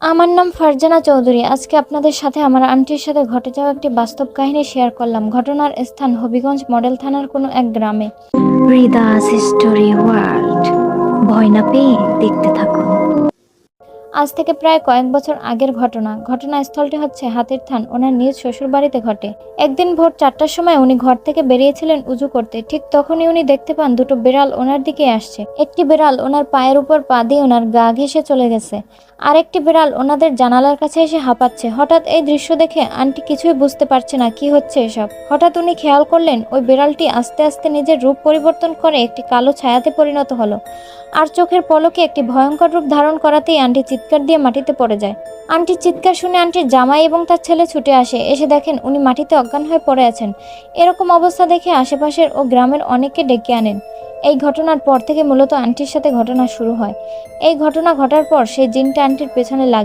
আমার নাম ফারজানা চৌধুরী। আজকে আপনাদের সাথে আমার আন্টির সাথে ঘটে যাওয়া একটি বাস্তব কাহিনী শেয়ার করলাম। ঘটনার স্থান হবিগঞ্জ মডেল থানার কোনো এক গ্রামে। হৃদাস স্টোরি ওয়ার্ল্ড, ভয় না পেয়ে দেখতে থাকুন। আজ থেকে প্রায় কয়েক বছর আগের ঘটনাস্থলটি হচ্ছে হাতির থান ওনার নিজ শ্বশুর বাড়িতে ঘটে। একদিন ভোর 4টার সময় উনি ঘর থেকে বেরিয়েছিলেন উজু করতে। ঠিক তখনই উনি দেখতে পান দুটো বিড়াল ওনার দিকে আসছে। একটি বিড়াল ওনার পায়ের উপর পা দিয়ে ওনার গা ঘেঁষে চলে গেছে, আরেকটি বিড়াল ওনাদের জানালার কাছে এসে হাঁপাচ্ছে। হঠাৎ এই দৃশ্য দেখে আন্টি কিছুই বুঝতে পারছে না কি হচ্ছে এসব। হঠাৎ উনি খেয়াল করলেন ওই বিড়ালটি আস্তে আস্তে নিজের রূপ পরিবর্তন করে একটি কালো ছায়াতে পরিণত হলো, আর চোখের পলকে একটি ভয়ঙ্কর রূপ ধারণ করাতেই আন্টি চিৎকার দিয়ে মাটিতে পড়ে যায়। আন্টির চিৎকার শুনে আন্টির জামাই এবং তার ছেলে ছুটে আসে। এসে দেখেন উনি মাটিতে অজ্ঞান হয়ে পড়ে আছেন। এরকম অবস্থা দেখে আশেপাশের ও গ্রামের অনেককে ডেকে আনেন। এই ঘটনার পর থেকে মূলত আন্টির সাথে ঘটনা শুরু হয়। এই ঘটনা ঘটার পর সেই জিনটা আন্টির পেছনে লাগে।